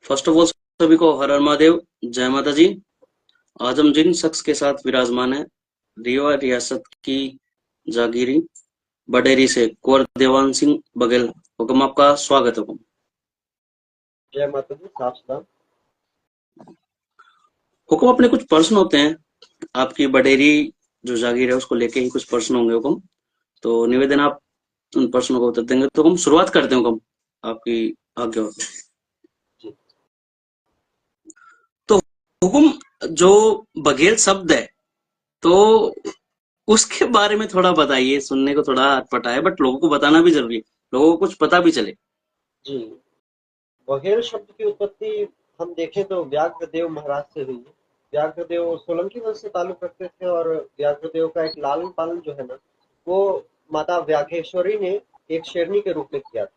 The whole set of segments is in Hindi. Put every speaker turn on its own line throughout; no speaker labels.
फर्स्ट ऑफ ऑल सभी को हर हर महादेव, जय माता जी। आज हम जिन शख्स के साथ विराजमान है, रीवा रियासत की जागीरी बडेरी से कुंवर देवान सिंह बघेल। हुक्म आपका स्वागत है। हुक्म
जय माता दी। साफ साफ।
हुक्म अपने कुछ प्रश्न होते हैं, आपकी बडेरी जो जागीर है उसको लेके ही कुछ प्रश्न होंगे। हुक्म तो निवेदन आप उन प्रश्नों को उत्तर देंगे, तो हम शुरुआत करते हैं। हुक्म आपकी आज्ञा हो
जी
तो। हुक्म जो बघेल शब्द है, तो उसके बारे में थोड़ा बताइए। सुनने को थोड़ा अटपटा है, बट लोगों को बताना भी जरूरी है, लोगों को कुछ पता भी चले।
जी। बघेल शब्द की उत्पत्ति हम देखें तो व्याघ्रदेव महाराज से हुई है। व्याघ्रदेव सोलंकी वंश से ताल्लुक रखते थे और व्याघ्रदेव का एक लालन पालन जो है ना, वो माता व्याघेश्वरी ने एक शेरनी के रूप में किया था,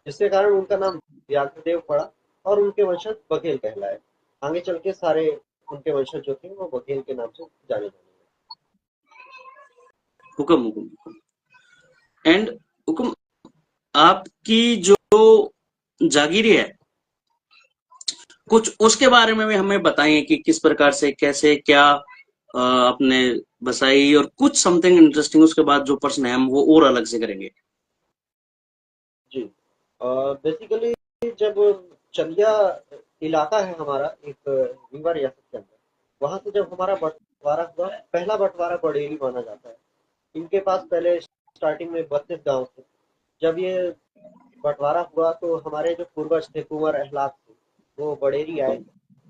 जिसके कारण उनका नाम व्याघ्रदेव पड़ा और उनके वंशज बघेल कहलाए। आगे चल के सारे उनके वंशज जो थे वो बघेल के नाम से जाने जाने
हुक्म हुक्म एंड हुक्म आपकी जो जागीरी है, कुछ उसके बारे में भी हमें बताइए कि किस प्रकार से, कैसे, क्या आपने बसाई, और कुछ समथिंग इंटरेस्टिंग। उसके बाद जो प्रश्न है हम वो और अलग से करेंगे।
जी। बेसिकली जब चंदिया इलाका है हमारा एक रीवा रियासत के अंदर, वहां से जब हमारा बंटवारा हुआ, पहला बंटवारा बड़ेली माना जाता है। इनके पास पहले स्टार्टिंग में 32 गांव थे। जब ये बंटवारा हुआ तो हमारे जो पूर्वज थे कुंवर अहलाद थे, वो बड़ेरी आए।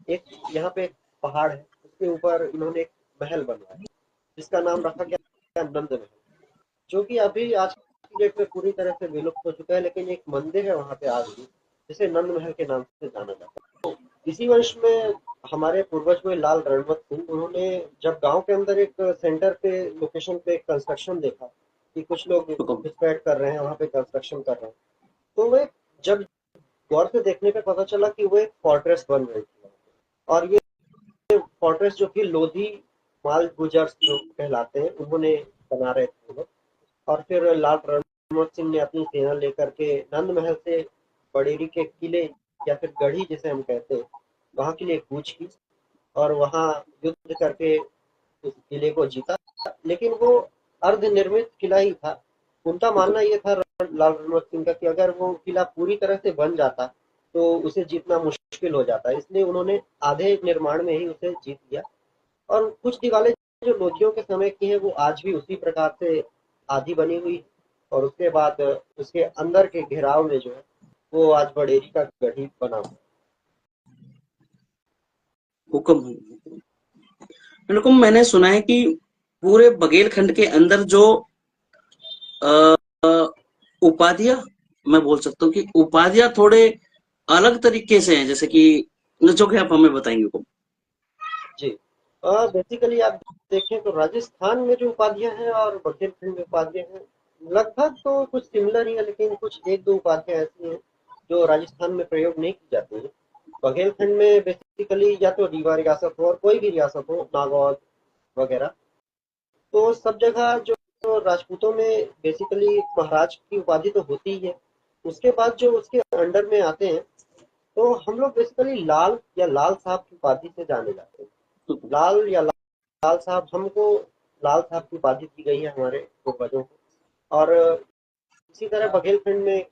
एक यहाँ पे एक पहाड़ है, उसके ऊपर इन्होंने एक महल बनवाया, जिसका नाम रखा गया नंद महल, जो कि अभी आज की डेट में पूरी तरह से विलुप्त हो चुका है, लेकिन एक मंदिर है वहाँ पे आज भी, जिसे नंद महल के नाम से जाना जाता है। इसी वर्ष में हमारे पूर्वज हुए लाल रणवत सिंह, उन्होंने जब गांव के अंदर एक सेंटर पे लोकेशन पे कंस्ट्रक्शन देखा कि कुछ लोग
हुक्म
घुसपैठ कर रहे हैं, वहाँ पे कंस्ट्रक्शन कर रहे हैं, तो वे जब गौर से देखने पे पता चला कि वो एक फोर्ट्रेस बन रही थी। और ये फोर्ट्रेस जो कि लोधी माल गुजर जो कहलाते हैं, उन्होंने बना रहे थे वो लोग। और फिर लाल रणवत सिंह ने अपनी सेना लेकर के नंद महल से बड़ेरी के किले या फिर गढ़ी जिसे हम कहते हैं, वहां के लिए कूच की और वहां युद्ध करके उस किले को जीता। लेकिन वो अर्ध निर्मित किला ही था। उनका
हुक्म
मानना ये था लाल रणवत सिंह का कि अगर वो किला पूरी तरह से बन जाता तो उसे जीतना मुश्किल हो जाता, इसलिए उन्होंने आधे निर्माण में ही उसे जीत लिया। और कुछ दीवारें जो लोधियों के समय की है वो आज भी उसी प्रकार से आधी बनी हुई है। और उसके बाद उसके अंदर के घेराव में जो है वो आज बडेरी का गढ़ी बना हुआ
हुक्म हुक्म मैंने सुना है कि पूरे बघेलखंड के अंदर जो अ, उपाधियां, मैं बोल सकता हूँ कि उपाधियां थोड़े अलग तरीके से हैं, जैसे कि जो कि आप हमें बताएंगे। हुक्म
है। जी। बेसिकली आप देखें तो राजस्थान में जो उपाधियां हैं और बुंदेलखंड में उपाधियां हैं, लगभग तो कुछ सिमिलर ही है, लेकिन कुछ एक दो उपाधियां ऐसी हैं जो राजस्थान में प्रयोग नहीं की जाती है। बुंदेलखंड में बेसिकली या तो रीवा रियासत हो और कोई भी रियासत हो, नागौर वगैरह, तो सब जगह जो जो राजपूतों में बेसिकली महाराज की उपाधि तो होती ही है। उसके बाद जो उसके अंडर में आते हैं, तो हम लोग बेसिकली लाल या लाल साहब की उपाधि से जाने जाते हैं।
हुक्म
लाल या लाल साहब, हमको लाल साहब की उपाधि दी गई है हमारे पूर्वजों को। और इसी तरह बघेलखंड में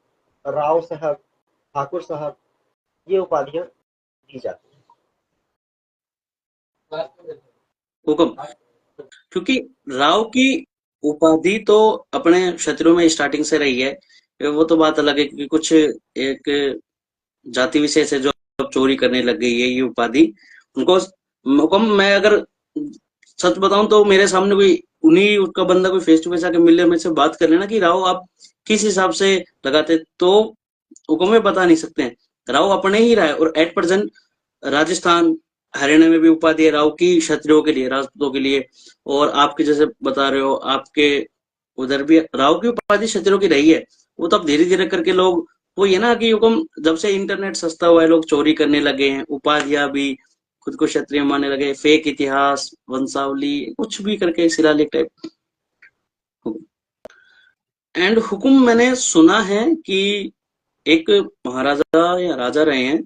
राव साहब, ठाकुर साहब, ये उपाधियां दी जाती
हुक्म क्योंकि राव की उपाधि तो अपने क्षत्रियों में स्टार्टिंग से रही है। वो तो बात अलग है कि कुछ एक जाति विशेष है जो अब चोरी करने लग गई है ये उपाधि उनको। हुक्म मैं अगर सच बताऊं तो मेरे सामने कोई उन्हीं उसका बंदा कोई फेस टू फेस आके मिले, मेरे से बात कर लेना कि राव आप किस हिसाब से लगाते, तो हुक्म में बता नहीं सकते हैं। राव अपने ही रहा है, और एट प्रेजेंट राजस्थान हरियाणा में भी उपाधि है राव की, क्षत्रियों के लिए, राजपूतों के लिए। और आपके जैसे बता रहे हो, आपके उधर भी राव की उपाधि क्षत्रियों की रही है। वो तो अब धीरे धीरे करके लोग, वो ये ना कि हुक्म जब से इंटरनेट सस्ता हुआ है लोग चोरी करने लगे हैं, उपाधियां भी खुद को क्षत्रिय मानने लगे, फेक इतिहास, वंशावली, कुछ भी करके शिलालेख टाइप। एंड हुक्म मैंने सुना है कि एक महाराजा या राजा रहे हैं,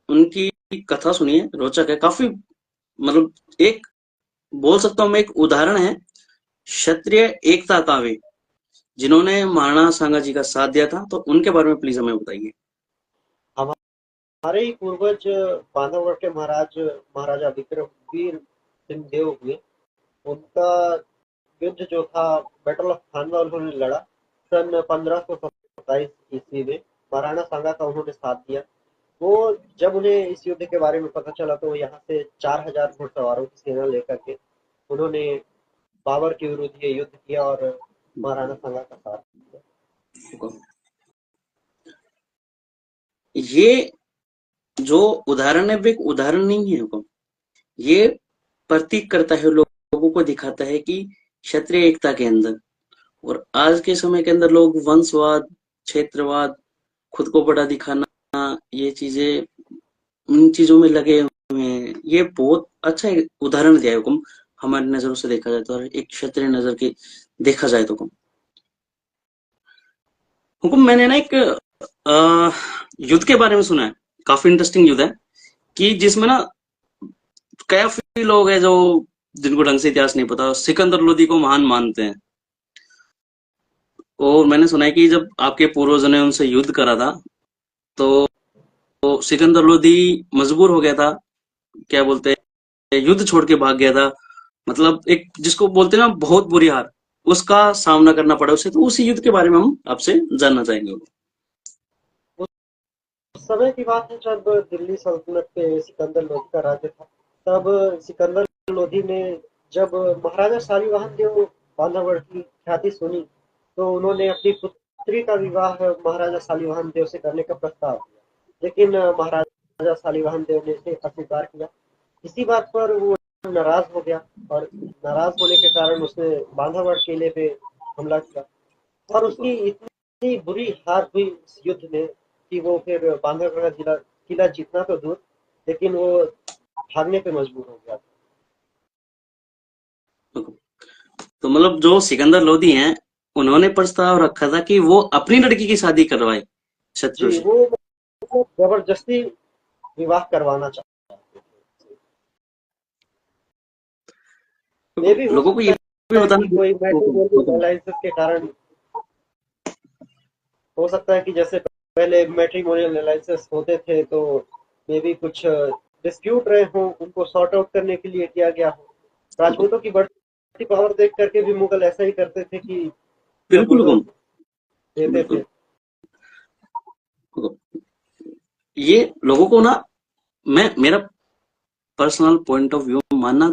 उनकी कथा सुनिए, रोचक है काफी। मतलब एक बोल सकता हूँ मैं, एक उदाहरण है क्षत्रिय एकता का भी, जिन्होंने महाराणा सांगा जी का साथ दिया था। तो उनके बारे में प्लीज हमें बताइए।
हमारे ही पूर्वज बांधवगढ़ के महाराज महाराजा विक्रम वीर सिंह देव हुए। उनका युद्ध जो था बैटल ऑफ खानवा उन्होंने लड़ा सन 1527 ईस्वी में। महाराणा सांगा का उन्होंने साथ दिया। वो जब उन्हें इस युद्ध के बारे में पता चला तो वो यहाँ से 4000 घुड़सवारों की सेना लेकर के उन्होंने बाबर के विरुद्ध ये युद्ध किया और महाराणा सांगा का साथ दिया।
ये जो उदाहरण है वो एक उदाहरण नहीं है हुकम, ये प्रतीक करता है, लोगों को दिखाता है कि क्षत्रिय एकता के अंदर और आज के समय के अंदर लोग वंशवाद, क्षेत्रवाद, खुद को बड़ा दिखाना, ये चीजें, उन चीजों में लगे हुए हैं। ये बहुत अच्छा एक उदाहरण दिया है हुकम, हमारी नजरों से देखा जाए तो, और एक क्षत्रिय नजर की देखा जाए तो हुकम। हुकम मैंने ना एक अ, युद्ध के बारे में सुना है, काफी इंटरेस्टिंग युद्ध है, कि जिसमें ना काफी लोग हैं जो जिनको ढंग से इतिहास नहीं पता, सिकंदर लोदी को महान मानते हैं। और मैंने सुना है कि जब आपके पूर्वजों ने उनसे युद्ध करा था, तो सिकंदर लोदी मजबूर हो गया था, क्या बोलते हैं, युद्ध छोड़ के भाग गया था। मतलब एक जिसको बोलते हैं ना बहुत बुरी हार, उसका सामना करना पड़ा उसे। तो उसी युद्ध के बारे में हम आपसे जानना चाहेंगे।
उस समय की बात है जब दिल्ली सल्तनत पे सिकंदर लोधी का राज्य था। तब सिकंदर लोधी ने जब महाराजा शालिवाहन देव बांधवगढ़ की ख्याति सुनी तो उन्होंने अपनी पुत्री का विवाह महाराजा शालिवाहन देव से करने का प्रस्ताव दिया। लेकिन महाराजा शालिवाहन देव ने इसे अस्वीकार किया। इसी बात पर वो नाराज हो गया और नाराज होने के कारण उसने बांधवगढ़ किले पे हमला किया और उसकी इतनी बुरी हार हुई इस युद्ध में कि वो फिर बांधवगढ़ जिला किला जीतना तो दूर, लेकिन वो भागने पे मजबूर हो गया।
तो मतलब जो सिकंदर लोदी हैं, उन्होंने प्रस्ताव रखा था कि वो अपनी लड़की की शादी करवाए शत्रु
जी,
से।
वो जबरदस्ती विवाह करवाना चाहते थे। मे भी हो
लोगों को
सकता
ये भी
है कि
बताना।
कोई मैट्रिमोनियल
हुक्म।
अलायंसेस के कारण हो सकता है कि जैसे पहले मैट्रिमोनियल अलायंसेस होते थे तो मे भी कुछ डिस्प्यूट रहे हों, उनको सॉर्ट आउट करने के लिए किया गया हो।
हुक्म।
राजपूतों की बढ़ती पावर देख करके भी मुगल ऐसा ही करते थे कि
बिल्कुल
प्रपोजल
हुक्म।
देते थे।
बिल्कुल हुक्म। ये लोगों को ना, मैं मेरा पर्सनल पॉइंट ऑफ व्यू मानना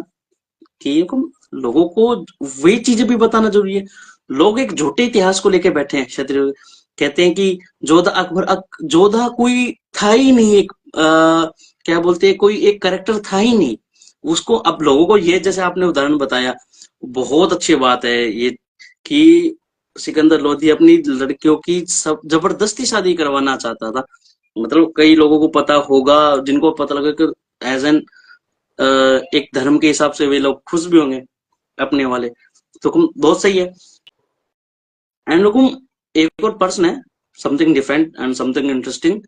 कि हुक्म, लोगों को वही चीजें भी बताना जरूरी है। लोग एक झूठे इतिहास को लेके बैठे हैं क्षत्रिय, कहते हैं कि जोधा अकबर जोधा कोई था ही नहीं, एक क्या बोलते हैं, कोई एक करेक्टर था ही नहीं उसको। अब लोगों को ये, जैसे आपने उदाहरण बताया, बहुत अच्छी बात है ये, कि सिकंदर लोधी अपनी लड़कियों की सब जबरदस्ती शादी करवाना चाहता था। मतलब कई लोगों को पता होगा, जिनको पता लगा कि एज एन एक धर्म के हिसाब से वे लोग खुश भी होंगे अपने वाले। तो बहुत सही है। एंड लोगों, एक और प्रश्न है, something different and something interesting,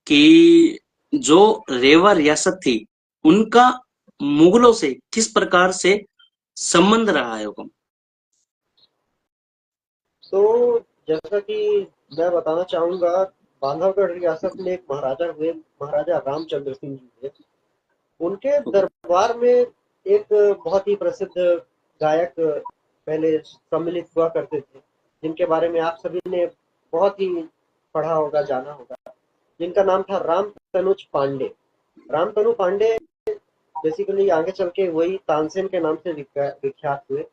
कि जो रेवा रियासत थी, उनका मुगलों से किस प्रकार से संबंध रहा है हुक्म।
तो जैसा कि मैं बताना चाहूंगा, बांधवगढ़ रियासत में एक महाराजा हुए, महाराजा रामचंद्र सिंह जी थे। उनके
हुक्म।
दरबार में एक बहुत ही प्रसिद्ध गायक पहले सम्मिलित हुआ करते थे, जिनके बारे में आप सभी ने बहुत ही पढ़ा होगा, जाना होगा, जिनका नाम था राम तनुज पांडे। राम तनु पांडे बेसिकली आगे चल के वही तानसेन के नाम से विख्यात हुए।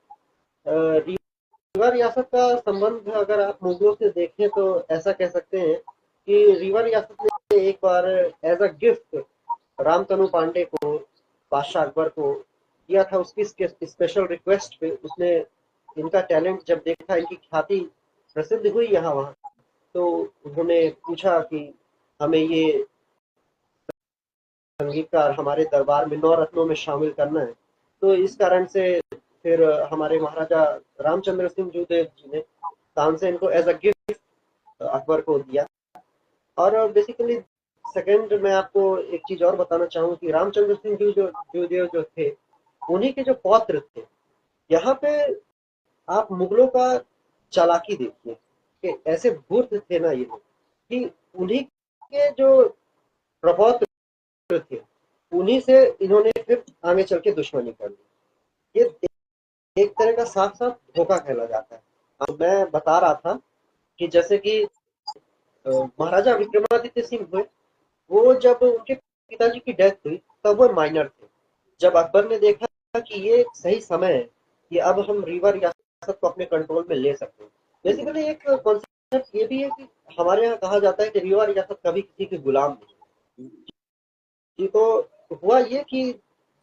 रीवा रियासत का संबंध अगर आप मुगलों से देखें तो ऐसा कह सकते हैं कि रीवा रियासत ने एक बार as a gift Ramtanu Pandey को, बादशाह अकबर को दिया था। उसकी स्पेशल रिक्वेस्ट पे उसने इनका टैलेंट जब देखा, इनकी ख्याति प्रसिद्ध हुई यहाँ वहाँ, तो उन्होंने पूछा कि हमें ये संगीतकार हमारे दरबार में नौ रत्नों में शामिल करना है। तो इस कारण से फिर हमारे महाराजा रामचंद्र सिंह जूदेव जी ने तानसेन को एज अ गिफ्ट अकबर को दिया। और बेसिकली सेकंड मैं आपको एक चीज और बताना चाहूँ कि रामचंद्र सिंह जी जो थे, उन्हीं के जो पौत्र थे। यहाँ पे आप मुगलों का चालाकी देखिए कि ऐसे धूर्त थे ना ये लोग कि उन्हीं के जो प्रपौत्र थे, उन्हीं से इन्होंने फिर आगे चल के दुश्मनी कर ली। ये एक तरह का साफ साफ धोखा कहला जाता है। अब मैं बता रहा था कि जैसे कि महाराजा विक्रमादित्य सिंह हुए, वो जब उनके पिताजी की डेथ हुई तब वो माइनर थे। जब अकबर ने देखा कि ये सही समय है कि अब हम रीवा रियासत को अपने कंट्रोल में ले सकते हैं। बेसिकली एक कॉन्सेप्ट ये भी है कि हमारे यहाँ कहा जाता है कि रीवा रियासत कभी किसी के गुलाम नहीं। जी, तो हुआ ये कि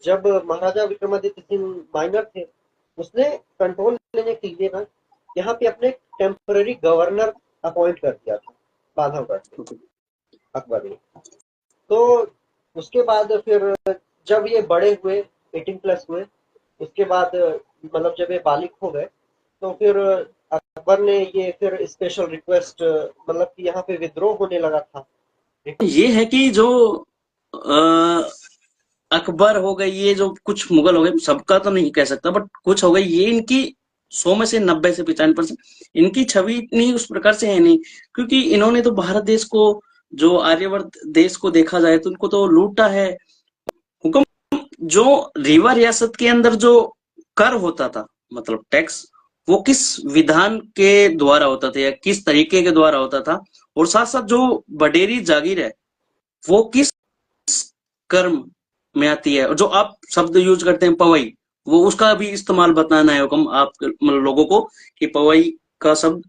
जब महाराजा विक्रमादित्य सिंह माइनर थे, उसने कंट्रोल लेने के लिए ना यहाँ पे अपने टेम्पररी गवर्नर अपॉइंट कर दिया था बांधवगढ़ से, अकबर ने। तो उसके बाद फिर जब ये बड़े हुए, 18 प्लस हुए, उसके बाद मतलब जब ये बालिग हो गए, तो फिर अकबर ने ये फिर स्पेशल रिक्वेस्ट, मतलब कि यहाँ पे विद्रोह होने लगा था।
ये है कि जो अ, अकबर हो गए, ये जो कुछ मुगल हो गए, सबका तो नहीं कह सकता, बट कुछ हो गए, ये इनकी 100 में से 90 से 95% इनकी छवि इतनी उस प्रकार से है नहीं, क्योंकि इन्होंने तो भारत देश को, जो आर्यवर्त देश को देखा जाए तो उनको तो लूटा है। हुक्म, जो रीवा रियासत के अंदर जो कर होता था, मतलब टैक्स, वो किस विधान के द्वारा होता था या किस तरीके के द्वारा होता था, और साथ साथ जो बडेरी जागीर है, वो किस कर्म में आती है, और जो आप शब्द यूज करते हैं पवई, वो उसका भी इस्तेमाल बताना है हुक्म आप, मतलब लोगों को, कि पवई का शब्द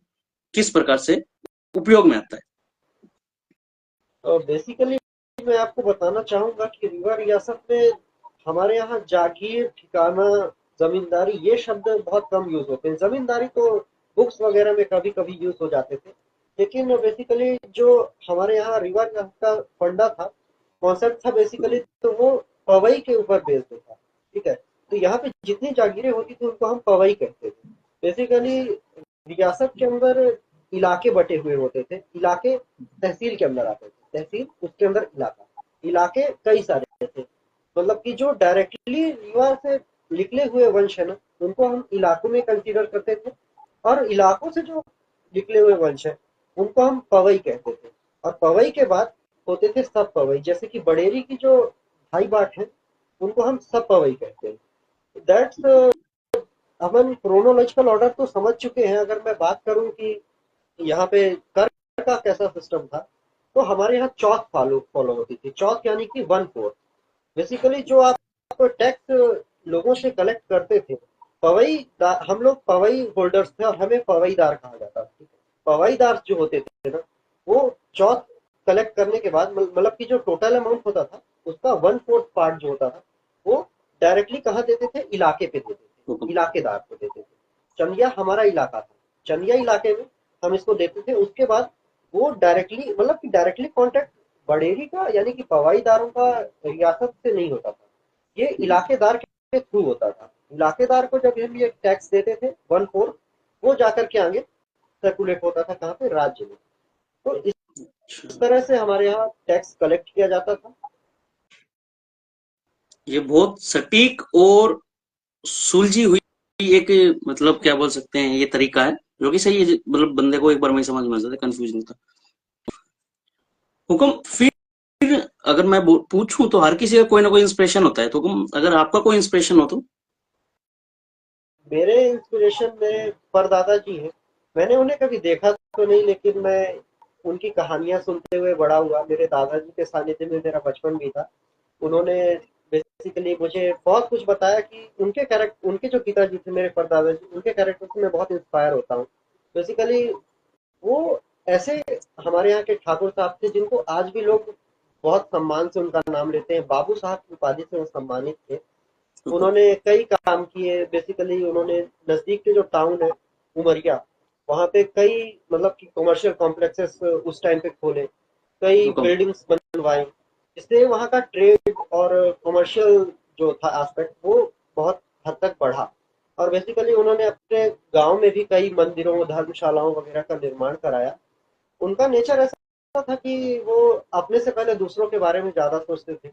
किस प्रकार से उपयोग में आता है।
बेसिकली मैं आपको बताना चाहूंगा कि रीवा रियासत में हमारे यहाँ जागीर, ठिकाना, जमींदारी ये शब्द बहुत कम यूज होते हैं। जमींदारी तो बुक्स वगैरह में कभी कभी यूज हो जाते थे, लेकिन बेसिकली जो हमारे यहाँ रीवा रियासत का फंडा था, कॉन्सेप्ट था, बेसिकली तो वो पवई के ऊपर बेस्ड था। ठीक है, तो यहाँ पे जितनी जागीरें होती थी उनको हम पवई कहते थे। बेसिकली रियासत के अंदर इलाके बटे हुए होते थे। इलाके तहसील के अंदर आते थे, तहसील उसके अंदर इलाका, इलाके कई सारे थे। मतलब कि जो डायरेक्टली रीवा से निकले हुए वंश है ना, उनको हम इलाकों में कंसीडर करते थे, और इलाकों से जो निकले हुए वंश है उनको हम पवई कहते थे। और पवई के बाद होते थे सब पवई, जैसे कि बडेरी की जो भाई बाट है उनको हम सब पवई कहते हैं। दैट्स, अपन क्रोनोलॉजिकल ऑर्डर तो समझ चुके हैं। अगर मैं बात करूं कि यहाँ पे कर का कैसा सिस्टम था, तो हमारे यहाँ चौथ फॉलो फॉलो होती थी। चौथ यानी कि 1/4। बेसिकली जो आप टैक्स लोगों से कलेक्ट करते थे, हम लोग पवई होल्डर्स थे और हमें पवईदार कहा जाता था। पवईदार जो होते थे ना, वो चौथ कलेक्ट करने के बाद मतलब कि जो टोटल अमाउंट होता था उसका 1/4 पार्ट जो होता था, वो डायरेक्टली कहाँ देते थे, इलाके पे देते थे,
हुक्म।
इलाकेदार को देते थे। चंदिया हमारा इलाका था, चंदिया इलाके में हम इसको देते थे। उसके बाद वो डायरेक्टली, मतलब कि डायरेक्टली कॉन्टेक्ट बडेरी का यानी कि पवाईदारों का रियासत से नहीं होता था, ये इलाकेदार के थ्रू होता था। इलाकेदार को जब हम ये टैक्स देते थे 1/4, वो जाकर के आगे सर्कुलेट होता था कहाँ पे, राज्य में। तो
अच्छा,
इस तरह से हमारे यहाँ टैक्स कलेक्ट किया जाता था।
ये बहुत सटीक और सुलझी हुई एक, मतलब क्या बोल सकते हैं, ये तरीका है जो कि सही है, मतलब बंदे को एक बार में ही समझ में आ जाता है, कंफ्यूज नहीं होता। हुक्म, फिर अगर मैं पूछूं तो हर किसी का कोई ना कोई इंस्पिरेशन होता है, तो हुक्म अगर आपका कोई इंस्पिरेशन हो तो।
मेरे इंस्पिरेशन में परदादा जी हैं। मैंने उन्हें कभी देखा तो नहीं, लेकिन मैं उनकी कहानियां सुनते हुए बड़ा हुआ। मेरे दादाजी के सानिध्य में मेरा बचपन भी था। उन्होंने बेसिकली मुझे बहुत कुछ बताया कि उनके जो पिताजी थे मेरे परदादा जी, उनके कैरेक्टर से मैं बहुत इंस्पायर होता हूँ। बेसिकली वो ऐसे हमारे यहाँ के ठाकुर साहब थे जिनको आज भी लोग बहुत सम्मान से उनका नाम लेते हैं। बाबू साहब की उपाधि से वो सम्मानित थे।
हुक्म।
उन्होंने कई काम किए। बेसिकली उन्होंने नजदीक के जो टाउन है उमरिया, वहाँ पे कई मतलब कि कमर्शियल कॉम्प्लेक्सेस उस टाइम पे खोले, कई
हुक्म।
बिल्डिंग्स बनवाई, इससे वहाँ का ट्रेड और कमर्शियल जो था एस्पेक्ट वो बहुत हद तक बढ़ा। और बेसिकली उन्होंने अपने गांव में भी कई मंदिरों, धर्मशालाओं वगैरह का निर्माण कराया। उनका नेचर ऐसा ऐसा था कि वो अपने से पहले दूसरों के बारे में ज़्यादा सोचते थे।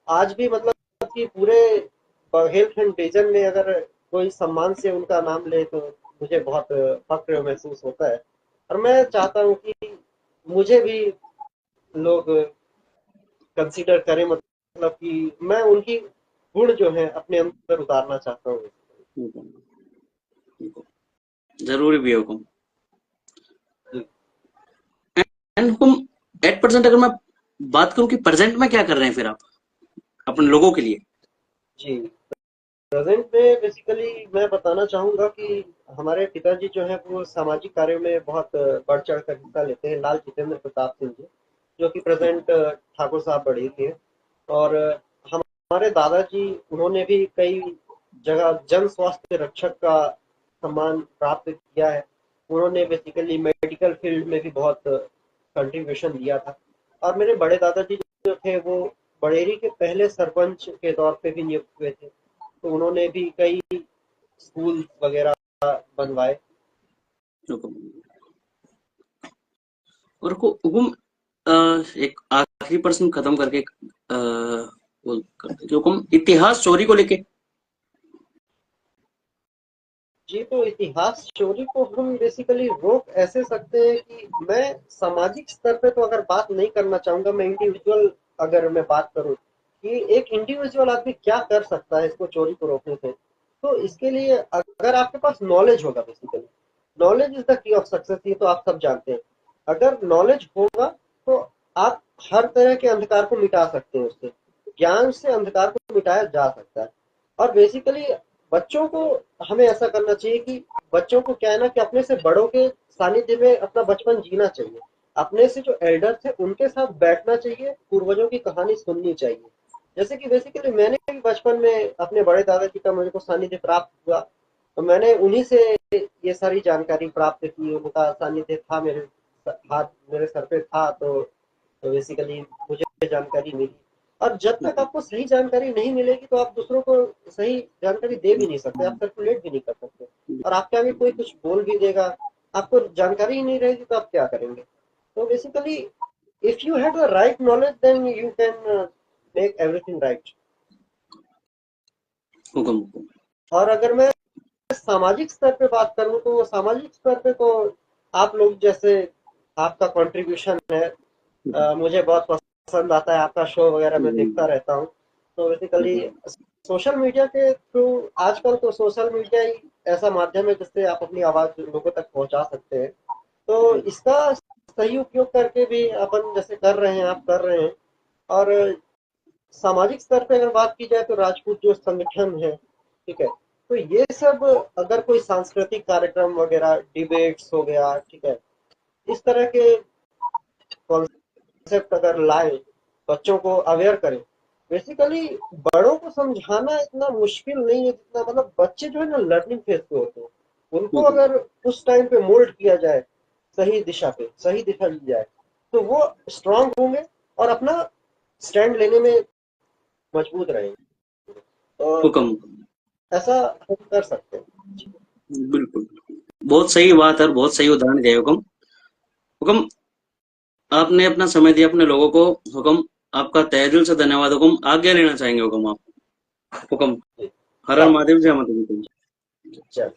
आज भी मतलब कि पूरे हेल्थ एंड विजन में अगर कोई सम्मान से उनका नाम ले तो मुझे बहुत फक्र महसूस होता है। और मैं चाहता हूँ कि मुझे भी लोग कंसीडर करें, मतलब कि मैं उनकी गुण जो है अपने अंदर उतारना चाहता हूँ।
हुकुम, हुकुम, जरूरी भी है हुकुम।
जी।
एंड हुकुम, एट प्रेजेंट अगर मैं बात करूं कि प्रेजेंट में क्या कर रहे हैं फिर आप अपने लोगों के लिए।
जी, प्रेजेंट में बेसिकली मैं बताना चाहूँगा कि हमारे पिताजी जो हैं वो सामाजिक कार्यों में बहुत बढ़ चढ़ कर हिस्सा लेते हैं। लाल जितेंद्र प्रताप सिंह जी, जो कि प्रेजेंट ठाकुर साहब बड़े थे। और हमारे दादाजी, उन्होंने भी कई जगह जन स्वास्थ्य रक्षक का सम्मान प्राप्त किया है। उन्होंने बेसिकली मेडिकल फील्ड में भी बहुत कंट्रीब्यूशन दिया था। और मेरे बड़े दादाजी जो थे वो बड़ेरी के पहले सरपंच के तौर पे भी नियुक्त हुए थे। तो उन्होंने भी कई स्कूल वगैरह बनवाए।
हुकुम, और हुकुम, एक आखिरी प्रश्न खत्म करके वो करते कि हुकुम इतिहास चोरी को लेके।
जी, तो इतिहास चोरी को हम बेसिकली रोक ऐसे सकते हैं कि मैं सामाजिक स्तर पे तो अगर बात नहीं करना चाहूंगा, मैं इंडिविजुअल अगर मैं बात करूं कि एक इंडिविजुअल आदमी क्या कर सकता है इसको चोरी को रोकने से, तो इसके लिए अगर आपके पास नॉलेज होगा, basically knowledge is the key of success, ये तो आप सब जानते हैं। अगर नॉलेज होगा तो आप हर तरह के अंधकार को मिटा सकते हैं। उससे ज्ञान से अंधकार को मिटाया जा सकता है। और बेसिकली बच्चों को हमें ऐसा करना चाहिए कि बच्चों को क्या है ना कि अपने से बड़ों के सानिध्य में अपना बचपन जीना चाहिए। अपने से जो एल्डर थे उनके साथ बैठना चाहिए, पूर्वजों की कहानी सुननी चाहिए। जैसे कि बेसिकली मैंने भी बचपन में अपने बड़े दादाजी का मुझे को सानिध्य प्राप्त हुआ, तो मैंने उन्हीं से ये सारी जानकारी प्राप्त की। उनका सानिध्य था, मेरे हाथ मेरे सर पे था, तो बेसिकली मुझे जानकारी मिली। और जब तक आपको सही जानकारी नहीं मिलेगी तो आप दूसरों को सही जानकारी दे भी नहीं सकते, आप सर्कुलेट भी नहीं कर सकते। और आपके आगे कोई कुछ बोल भी देगा, आपको जानकारी ही नहीं रहेगी तो आप क्या करेंगे। तो basically if you have the right knowledge then you can make everything right.
हुकुम, हुकुम,
और अगर मैं सामाजिक स्तर पे बात करूँ तो सामाजिक स्तर पे तो आप लोग जैसे आपका कंट्रीब्यूशन है, मुझे बहुत पसंद आता है। आपका शो वगैरह मैं देखता रहता हूँ। तो बेसिकली सोशल मीडिया के थ्रू, आजकल तो सोशल मीडिया ही ऐसा माध्यम है जिससे आप अपनी आवाज़ लोगों तक पहुँचा सकते हैं। तो इसका सही उपयोग करके भी अपन जैसे कर रहे हैं, आप कर रहे हैं। और सामाजिक स्तर पे अगर बात की जाए तो राजपूत जो संगठन है, ठीक है, तो ये सब अगर कोई सांस्कृतिक कार्यक्रम वगैरह, डिबेट्स हो गया, ठीक है, इस तरह के कॉन्सेप्ट अगर लाए, बच्चों को अवेयर करें। बेसिकली बड़ों को समझाना इतना मुश्किल नहीं है जितना, मतलब बच्चे जो है ना लर्निंग फेज पे होते हैं। उनको
हुकुम,
अगर उस टाइम पे मोल्ड किया जाए, सही दिशा ली जाए, तो वो स्ट्रांग होंगे और अपना स्टैंड लेने में मजबूत रहेंगे। तो
हुकुम,
ऐसा हम कर सकते हैं।
बिल्कुल। बहुत सही बात है और बहुत सही उदाहरण दिया हुकुम। हुकुम, आपने अपना समय दिया अपने लोगों को। हुकुम, आपका तहे दिल से धन्यवाद हुकुम। आज्ञा लेना चाहेंगे हुकुम आप। हुकुम,
जी,
हर हर
चलो,
महादेव, जय माता दी।
चलो।